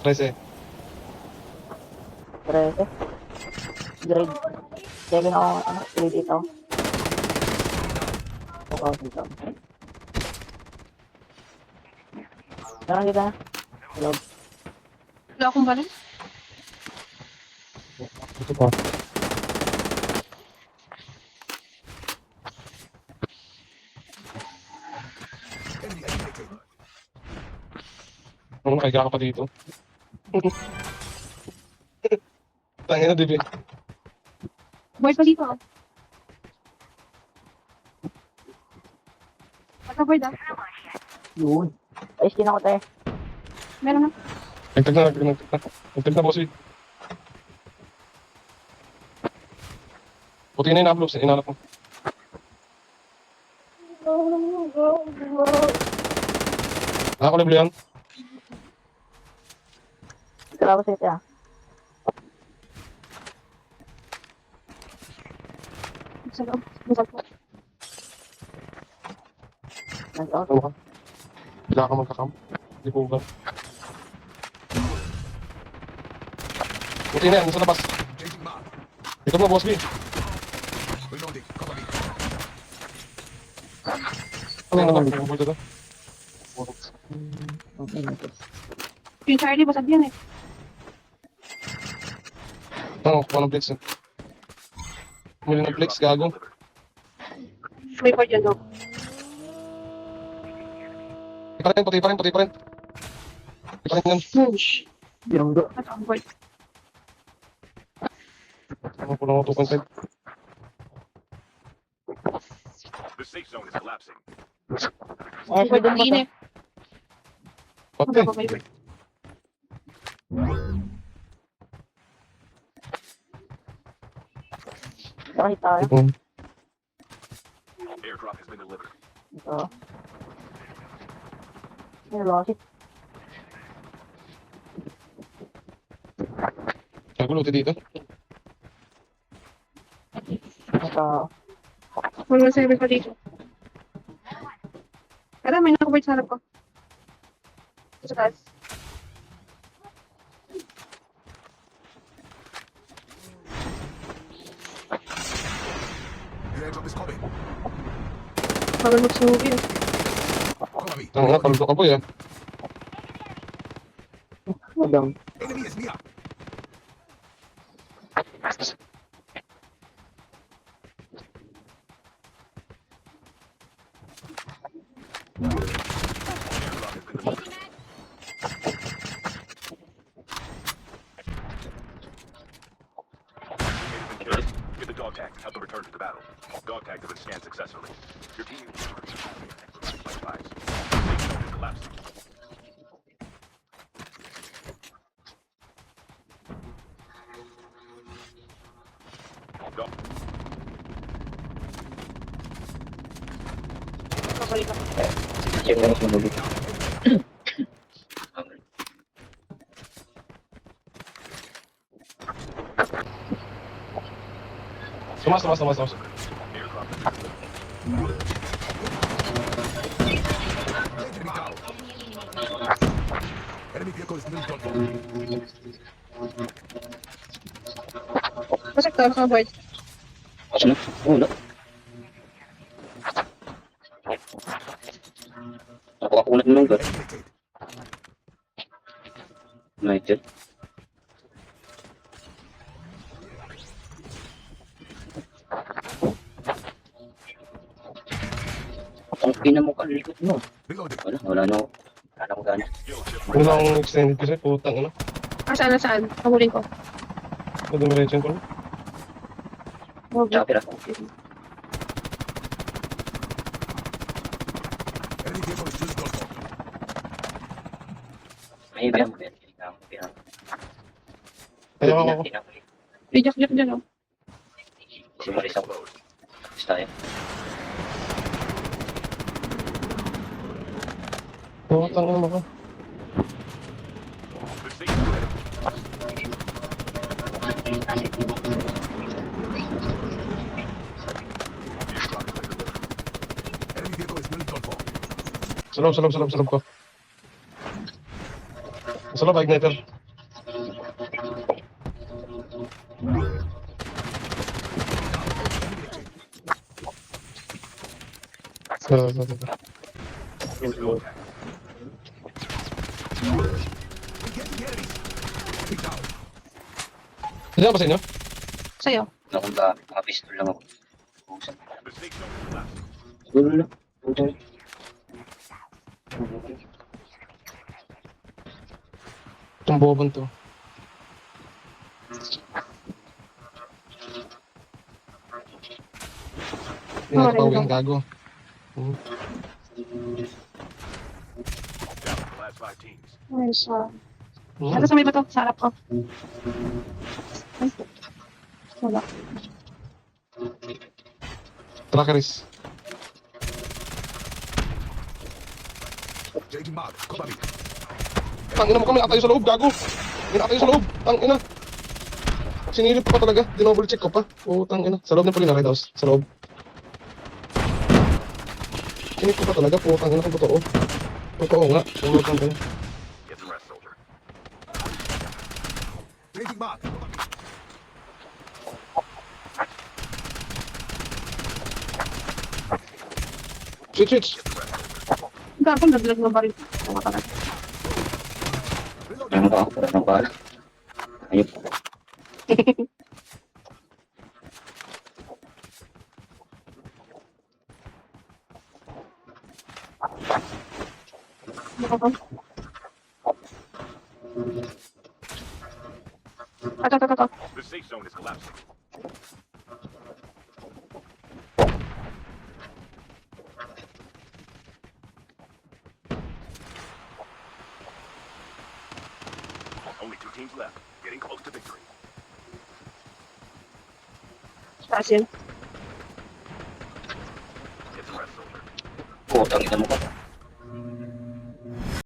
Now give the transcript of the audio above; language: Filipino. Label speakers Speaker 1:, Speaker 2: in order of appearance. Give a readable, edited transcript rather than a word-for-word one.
Speaker 1: 13.
Speaker 2: 13. Grade. Checking ako, grade 8 ako. Okay, dito. Meron dito na. Hello.
Speaker 3: Wala akong baril.
Speaker 1: Ito pa. Kaya ka pa dito. Tangina, Dibi.
Speaker 3: Boy pa dito. Pagka-board ah.
Speaker 2: Yun. Ayos din ako tayo.
Speaker 3: Meron na.
Speaker 1: Nagtag na, boss. Puti na yung uploads, inalap mo. Nakakulibli yan.
Speaker 2: Salamat sa ito ah.
Speaker 3: Sa loob. Busag po.
Speaker 2: Nag-out.
Speaker 1: Ano ka? Kailangan ka magkakam. Hindi po ba? Puti na yan, nasa labas. Ikot mo, boss B. Ano naman? Pagkaboy ito.
Speaker 2: Okay, okay.
Speaker 3: Yung Charlie, basag yan eh.
Speaker 1: Ano, kuha ng blitz eh. Muli ng blitz, gago.
Speaker 3: May board yan, no?
Speaker 1: Puti pa rin. Puti pa rin yan.
Speaker 3: Whoosh.
Speaker 2: Binunggo.
Speaker 3: At ang board.
Speaker 1: Ano ko lang 2.5.
Speaker 4: The safe zone is collapsing.
Speaker 2: Eh,
Speaker 3: Board
Speaker 2: pwede
Speaker 3: ang
Speaker 2: mo to.
Speaker 3: inip.
Speaker 1: Pati.
Speaker 3: Wala pa may board.
Speaker 2: Nakita tayo.
Speaker 4: Airdrop has been delivered.
Speaker 2: Ito. May losit.
Speaker 1: Naguluti dito.
Speaker 2: Ito.
Speaker 3: 117 pa dito. Tara, may nakaboard sa harap ko. Sa taas.
Speaker 4: The airdrop is coming.
Speaker 3: Bagal magsuhugi eh.
Speaker 4: Follow me.
Speaker 1: Ang nga, paluto ka po yan.
Speaker 2: Madam.
Speaker 4: Enemy is near. Airdrop has been delivered. Get the dog tag. Help them return to the battle. Dog tags have been scanned successfully. Your team by spies. Safe zone is collapsing. Dog.
Speaker 3: Babalik ako.
Speaker 2: Check lang sa mabuti.
Speaker 1: Tumas.
Speaker 4: Airdrop. Enemy down. Enemy vehicle is moved on board.
Speaker 3: Basag to, nakaboard.
Speaker 2: Asa na? Wala. Nakukulat mo nung
Speaker 4: Eliminated.
Speaker 2: United. Ang pina mo kalikot mo.
Speaker 4: Reloading.
Speaker 2: Wala na akong gana.
Speaker 1: Wala akong extended kasi, putang ano.
Speaker 3: Saan? Pagulin ko.
Speaker 1: Dumiretso ko.
Speaker 2: Tsaka pira.
Speaker 4: Enemy vehicle is moved on board.
Speaker 2: May pira mo. Pira.
Speaker 1: Kaya ako.
Speaker 3: Reject dyan, oh.
Speaker 2: Simulis ako. Basta tayo.
Speaker 1: Putang ano mo ka.
Speaker 4: The safe zone. Enemy vehicle is moved on board.
Speaker 1: Sa loob ko. Sa loob, igniter.
Speaker 4: Get the dog tag.
Speaker 1: Diyan ba sa inyo?
Speaker 3: Sa'yo.
Speaker 5: Nakunta, pistol lang ako.
Speaker 4: The safe zone is collapsing.
Speaker 5: Siguro lang. Okay.
Speaker 1: Itong bobon to. Hindi na nakapauwi ang gago.
Speaker 4: Down to the last 5 teams.
Speaker 3: Nice one. Ito sa may bato. Sa harap ko. Ay. Wala.
Speaker 1: Trackeris. Tangina mo kami, atayo sa loob, gago. Atayo sa loob, tangina. Sinilip ko pa talaga, dinoble check ko pa. Tangina. Sa loob na pala yung Red House, sa loob. Sinilip ko pa talaga, tangina kung totoo. Totoo nga, tangina.
Speaker 4: Get some rest, soldier.
Speaker 1: Switch.
Speaker 3: Gago, naglag na ba rin? Tama ka na.
Speaker 5: Ano ba ako? Ano ba? Ayun.
Speaker 3: Ito.
Speaker 4: The safe zone is collapsing. Only 2 teams left. Getting close to victory.
Speaker 3: Taas yun.
Speaker 4: Get some rest, soldier.
Speaker 5: Putang ina mo ka.